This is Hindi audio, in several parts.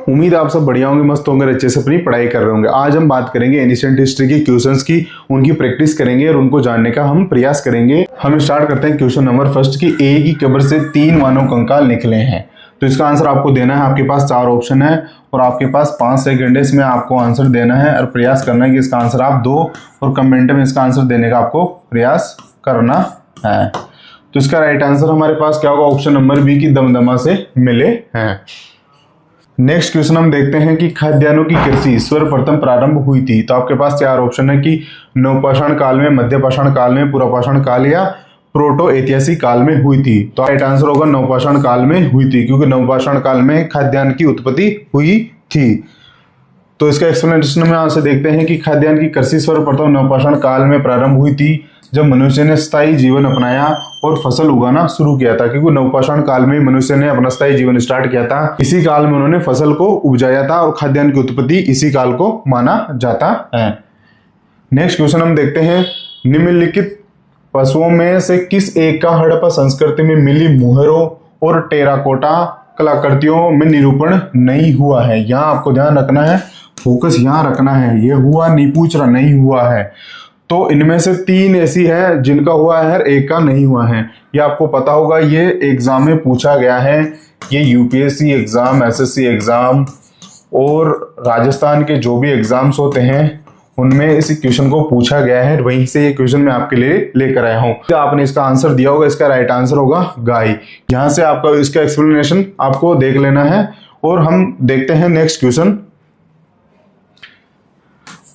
उम्मीद आप सब बढ़िया होंगे, मस्त होंगे, अच्छे से अपनी पढ़ाई कर रहे होंगे। आज हम बात करेंगे एंशिएंट हिस्ट्री के क्वेश्चंस की, उनकी प्रैक्टिस करेंगे और उनको जानने का हम प्रयास करेंगे। हम स्टार्ट करते हैं क्वेश्चन नंबर फर्स्ट की ए की कब्र से 3 मानव कंकाल निकले हैं। तो इसका आंसर आपको देना है। आपके पास 4 ऑप्शन है और आपके पास 5 सेकंड है, इसमें आपको आंसर देना है और प्रयास करना है कि इसका आंसर आप दो और कमेंट में इसका आंसर देने का आपको प्रयास करना है। तो इसका राइट आंसर हमारे पास क्या होगा? ऑप्शन नंबर बी की दमदमा से मिले हैं। नेक्स्ट क्वेश्चन हम देखते हैं कि खाद्यान्नों की कृषि सर्वप्रथम प्रारंभ हुई थी। तो आपके पास 4 ऑप्शन है कि नवपाषाण काल में, मध्यपाषाण काल में, पुरापाषाण काल या प्रोटो ऐतिहासिक काल में हुई थी। तो राइट आंसर होगा नवपाषाण काल में हुई थी, क्योंकि नवपाषाण काल में खाद्यान्न की उत्पत्ति हुई थी। तो इसका एक्सप्लेनेशन में यहां से देखते हैं कि खाद्यान्न की कृषि सर्वप्रथम नवपाषाण काल में प्रारंभ हुई थी, जब मनुष्य ने स्थायी जीवन अपनाया और फसल उगाना शुरू किया था। क्योंकि नवपाषाण काल में मनुष्य ने अपना स्थायी जीवन स्टार्ट किया था, इसी काल में उन्होंने फसल को उपजाया था और खाद्यान्न की उत्पत्ति इसी काल को माना जाता है। नेक्स्ट क्वेश्चन हम देखते हैं, निम्नलिखित पशुओं में से किस एक का हड़प्पा संस्कृति में मिली मुहरों और टेराकोटा कलाकृतियों में निरूपण नहीं हुआ है? यहाँ आपको ध्यान रखना है, फोकस यहाँ रखना है। ये हुआ नहीं पूछ रहा, नहीं हुआ है। तो इनमें से 3 ऐसी है जिनका हुआ है, एक का नहीं हुआ है। ये आपको पता होगा, ये एग्जाम में पूछा गया है। ये यूपीएससी एग्जाम, एसएससी एग्जाम और राजस्थान के जो भी एग्जाम्स होते हैं उनमें इस क्वेश्चन को पूछा गया है। वहीं से ये क्वेश्चन मैं आपके लिए लेकर आया हूं। तो आपने इसका आंसर दिया होगा, इसका राइट आंसर होगा गाय। यहां से आपका इसका एक्सप्लेनेशन आपको देख लेना है और हम देखते हैं नेक्स्ट क्वेश्चन।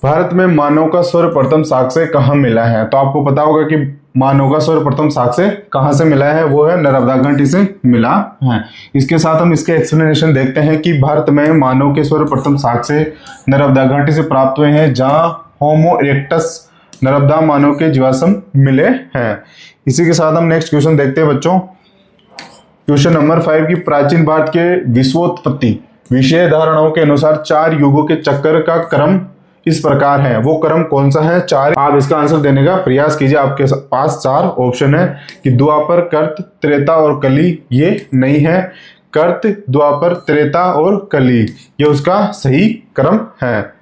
भारत में मानव का सर्वप्रथम साक्ष्य कहाँ मिला है? तो आपको पता होगा कि मानव का सर्वप्रथम साक्ष्य कहाँ से मिला है, वो है नर्मदा घाटी से मिला है। इसके साथ हम इसके एक्सप्लेनेशन देखते हैं कि भारत में मानव के सर्वप्रथम साक्ष्य नर्मदा घाटी से प्राप्त हुए हैं, जहाँ होमो इरेक्टस नर्मदा मानव के जीवाश्म मिले हैं। इसी के साथ हम नेक्स्ट क्वेश्चन देखते हैं बच्चों। क्वेश्चन नंबर 5 की प्राचीन भारत के विश्वोत्पत्ति विषय धारणाओं के अनुसार 4 युगों के चक्र का क्रम इस प्रकार है, वो क्रम कौन सा है? 4। आप इसका आंसर देने का प्रयास कीजिए। आपके पास 4 ऑप्शन है कि द्वापर, कर्त, त्रेता और कली। ये नहीं है, कर्त, द्वापर, त्रेता और कली ये उसका सही क्रम है।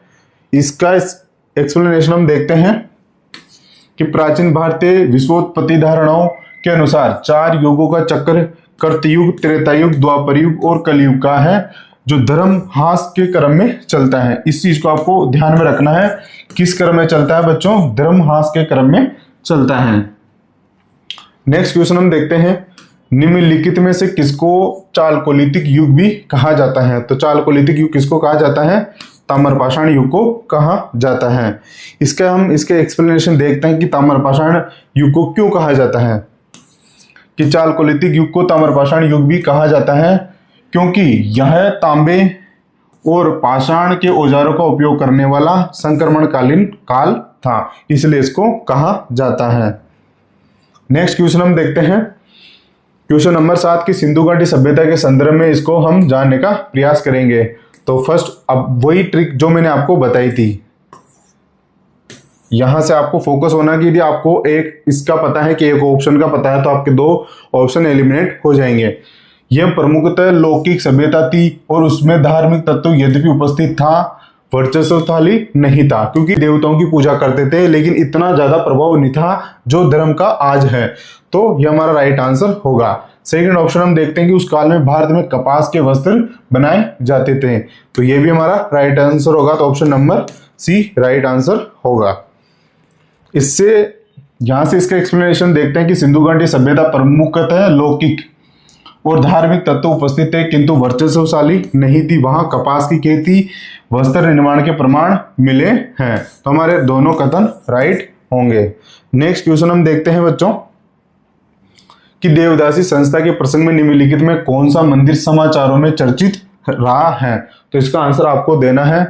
इसका एक्सप्लेनेशन हम देखते हैं कि प्राचीन भारतीय विश्वोत्पत्ति धारणाओं के अनुसार 4 युगों का चक्र कर्तयुग, त्रेतायुग, द्वापर युग और कलयुग का है, जो धर्म हास के क्रम में चलता है। इस चीज को आपको ध्यान में रखना है। किस क्रम में चलता है बच्चों? धर्म हास के क्रम में चलता है। नेक्स्ट क्वेश्चन हम देखते हैं, निम्नलिखित में से किसको चालकोलिथिक युग भी कहा जाता है? तो चालकोलिथिक युग किसको कहा जाता है? ताम्रपाषाण युग को कहा जाता है। हम इसके एक्सप्लेनेशन देखते हैं कि ताम्रपाषाण युग को क्यों कहा जाता है, कि चालकोलिथिक युग को ताम्रपाषाण युग भी कहा जाता है, क्योंकि यह तांबे और पाषाण के औजारों का उपयोग करने वाला संक्रमणकालीन काल था, इसलिए इसको कहा जाता है। नेक्स्ट क्वेश्चन हम देखते हैं, क्वेश्चन नंबर 7 की सिंधु घाटी सभ्यता के संदर्भ में इसको हम जानने का प्रयास करेंगे। तो फर्स्ट, अब वही ट्रिक जो मैंने आपको बताई थी, यहां से आपको फोकस होना कि यदि आपको एक इसका पता है कि एक ऑप्शन का पता है तो आपके 2 ऑप्शन एलिमिनेट हो जाएंगे। यह प्रमुखतः लौकिक सभ्यता थी और उसमें धार्मिक तत्व यद्यपि उपस्थित था, वर्चस्वशाली नहीं था, क्योंकि देवताओं की पूजा करते थे, लेकिन इतना ज्यादा प्रभाव नहीं था जो धर्म का आज है। तो यह हमारा राइट आंसर होगा। सेकंड ऑप्शन हम देखते हैं कि उस काल में भारत में कपास के वस्त्र बनाए जाते थे, तो यह भी हमारा राइट आंसर होगा। तो option number C right answer होगा। इससे यहां से इसका एक्सप्लेनेशन देखते हैं कि सिंधु घाटी सभ्यता प्रमुखतः लौकिक और धार्मिक तत्व उपस्थित थे, किंतु वर्चस्वशाली नहीं थी। वहां कपास की खेती, वस्त्र निर्माण के प्रमाण मिले हैं। तो हमारे दोनों कथन राइट होंगे। नेक्स्ट क्वेश्चन हम देखते हैं बच्चों कि देवदासी संस्था के प्रसंग में निम्नलिखित में कौन सा मंदिर समाचारों में चर्चित रहा है? तो इसका आंसर आपको देना है।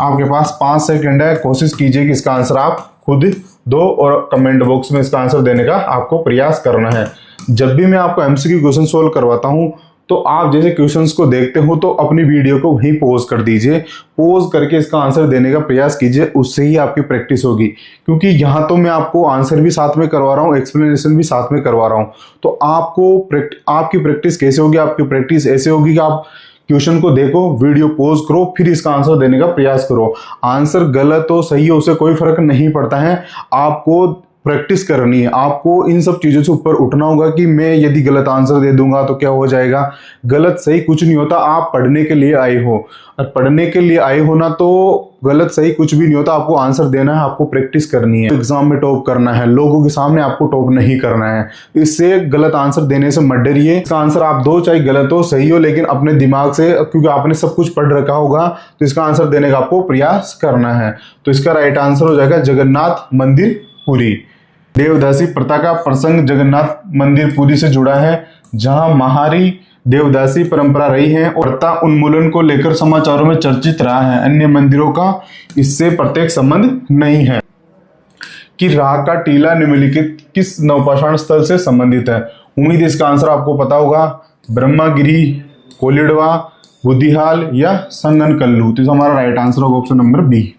आपके पास 5 सेकंड है, कोशिश कीजिए कि इसका आंसर आप खुद दो और कमेंट बॉक्स में इसका आंसर देने का आपको प्रयास करना है। जब भी मैं आपको एमसीक्यू क्वेश्चन सोल्व करवाता हूं तो आप जैसे क्वेश्चंस को देखते हो तो अपनी वीडियो को वहीं पॉज कर दीजिए, पॉज करके इसका आंसर देने का प्रयास कीजिए, उससे ही आपकी प्रैक्टिस होगी। क्योंकि यहाँ तो मैं आपको आंसर भी साथ में करवा रहा हूँ, एक्सप्लेनेशन भी साथ में करवा रहा हूँ, तो आपको आपकी प्रैक्टिस कैसे होगी? आपकी प्रैक्टिस ऐसे होगी कि आप क्वेश्चन को देखो, वीडियो पॉज करो, फिर इसका आंसर देने का प्रयास करो। आंसर गलत हो सही हो उससे कोई फर्क नहीं पड़ता है, आपको प्रैक्टिस करनी है, आपको इन सब चीजों से ऊपर उठना होगा कि मैं यदि गलत आंसर दे दूंगा तो क्या हो जाएगा। गलत सही कुछ नहीं होता, आप पढ़ने के लिए आए हो, और पढ़ने के लिए आए हो ना, तो गलत सही कुछ भी नहीं होता, आपको आंसर देना है, आपको प्रैक्टिस करनी है, एग्जाम में टॉप करना है, लोगों के सामने आपको टॉप नहीं करना है। इससे गलत आंसर देने से मत डरिए, इसका आंसर आप दो, चाहे गलत हो सही हो, लेकिन अपने दिमाग से, क्योंकि आपने सब कुछ पढ़ रखा होगा, तो इसका आंसर देने का आपको प्रयास करना है। तो इसका राइट आंसर हो जाएगा जगन्नाथ मंदिर पुरी। देवदासी प्रथा का प्रसंग जगन्नाथ मंदिर पुरी से जुड़ा है, जहां महारी देवदासी परंपरा रही है और प्रथा उन्मूलन को लेकर समाचारों में चर्चित रहा है। अन्य मंदिरों का इससे प्रत्यक्ष संबंध नहीं है। कि राग का टीला निम्नलिखित किस नवपाषाण स्थल से संबंधित है। उम्मीद इसका आंसर आपको पता होगा, ब्रह्मगिरी, कोलिडवा, बुद्धिहाल या संगनकल्लू। तो हमारा राइट आंसर होगा ऑप्शन नंबर बी।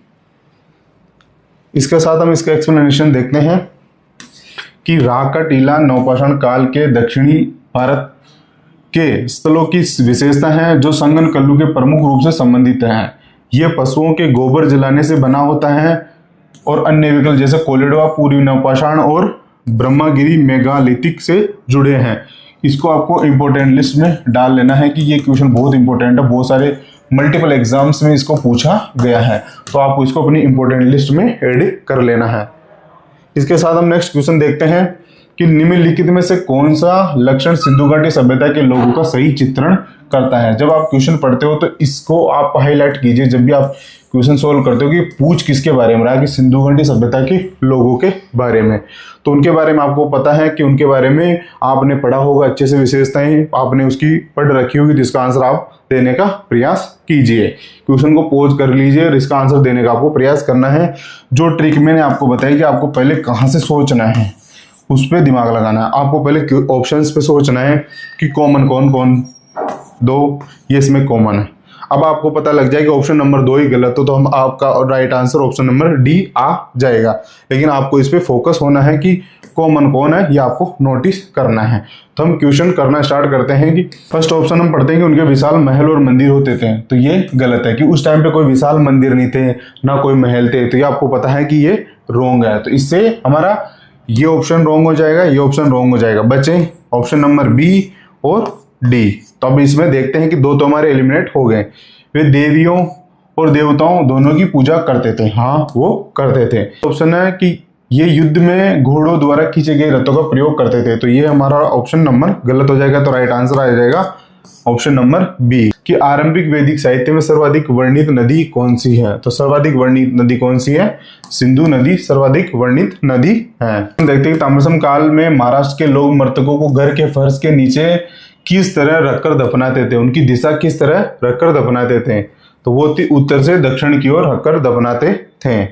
इसके साथ हम इसका एक्सप्लेनेशन देखते हैं कि राग का टीला नवपाषाण काल के दक्षिणी भारत के स्थलों की विशेषता है जो संगनकल्लू के प्रमुख रूप से संबंधित है। यह पशुओं के गोबर जलाने से बना होता है और अन्य विकल्प जैसे कोलिडवा पूर्वी नवपाषाण और ब्रह्मगिरी मेगालिथिक से जुड़े हैं। इसको आपको इंपॉर्टेंट लिस्ट में डाल लेना है कि ये क्वेश्चन बहुत इंपॉर्टेंट है, बहुत सारे मल्टीपल एग्जाम्स में इसको पूछा गया है, तो आपको इसको अपनी इंपॉर्टेंट लिस्ट में ऐड कर लेना है। इसके साथ हम नेक्स्ट क्वेश्चन देखते हैं कि निम्नलिखित में से कौन सा लक्षण सिंधु घाटी सभ्यता के लोगों का सही चित्रण करता है। जब आप क्वेश्चन पढ़ते हो तो इसको आप हाईलाइट कीजिए, जब भी आप क्वेश्चन सोल्व करते हो कि पूछ किसके बारे में रहा, कि सिंधु घाटी सभ्यता के लोगों के बारे में, तो उनके बारे में आपको पता है कि उनके बारे में आपने पढ़ा होगा अच्छे से, विशेषताएं आपने उसकी पढ़ रखी होगी, तो इसका आंसर आप देने का प्रयास कीजिए। क्वेश्चन को पॉज कर लीजिए और इसका आंसर देने का आपको प्रयास करना है। जो ट्रिक मैंने आपको बताई कि आपको पहले कहाँ से सोचना है उस पर दिमाग लगाना है। आपको पहले ऑप्शंस पे सोचना है कि कॉमन कौन कौन दो, ये इसमें कॉमन है। अब आपको पता लग जाए कि ऑप्शन नंबर 2 ही गलत हो, तो हम आपका right answer option number D आ जाएगा। लेकिन आपको इस पे फोकस होना है कि कॉमन कौन है, ये आपको नोटिस करना है। तो हम क्वेश्चन करना स्टार्ट करते हैं कि फर्स्ट ऑप्शन हम पढ़ते हैं कि उनके विशाल महल और मंदिर होते थे। तो ये गलत है कि उस टाइम पे कोई विशाल मंदिर नहीं थे, ना कोई महल थे, तो ये आपको पता है कि ये रॉन्ग है। तो इससे हमारा ये ऑप्शन रॉन्ग हो जाएगा, ये ऑप्शन रॉन्ग हो जाएगा। बचे ऑप्शन नंबर बी और डी। तो अब इसमें देखते हैं कि दो तो हमारे एलिमिनेट हो गए। वे देवियों और देवताओं दोनों की पूजा करते थे, हाँ वो करते थे। ऑप्शन है कि ये युद्ध में घोड़ों द्वारा खींचे गए रथों का प्रयोग करते थे, तो ये हमारा ऑप्शन नंबर गलत हो जाएगा। तो राइट आंसर आ जाएगा ऑप्शन नंबर बी। कि आरंभिक वैदिक साहित्य में सर्वाधिक वर्णित नदी कौन सी है। तो सर्वाधिक वर्णित नदी कौन सी है, सिंधु नदी सर्वाधिक वर्णित नदी है। देखते हैं कि ताम्रसम काल में महाराष्ट्र के लोग मृतकों को घर के फर्श के नीचे किस तरह रखकर दफनाते थे, उनकी दिशा किस तरह रखकर दफनाते थे। तो वो उत्तर से दक्षिण की ओर रखकर दफनाते थे।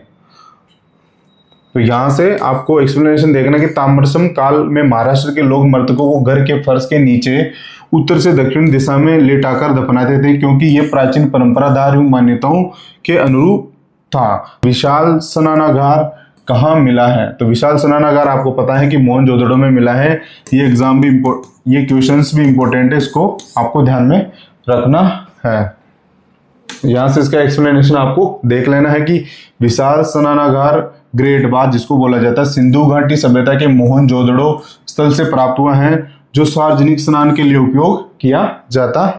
तो यहां से आपको एक्सप्लेनेशन देखना कि ताम्रसम काल में महाराष्ट्र के लोग मृतकों को घर के फर्श के नीचे उत्तर से दक्षिण दिशा में लेटाकर दफनाते थे, क्योंकि यह प्राचीन परंपरा धार्मिक मान्यताओं के अनुरूप था। विशाल स्नानागार कहाँ मिला है। तो विशाल स्नानागार आपको पता है कि मोहनजोदड़ो में मिला है। ये एग्जाम भी ये क्वेश्चंस भी इंपॉर्टेंट है, इसको आपको ध्यान में रखना है। यहां से इसका एक्सप्लेनेशन आपको देख लेना है कि विशाल स्नानागार ग्रेट बाथ जिसको बोला जाता है सिंधु घाटी सभ्यता के मोहनजोदड़ो स्थल से प्राप्त हुआ है, जो सार्वजनिक स्नान के लिए उपयोग किया जाता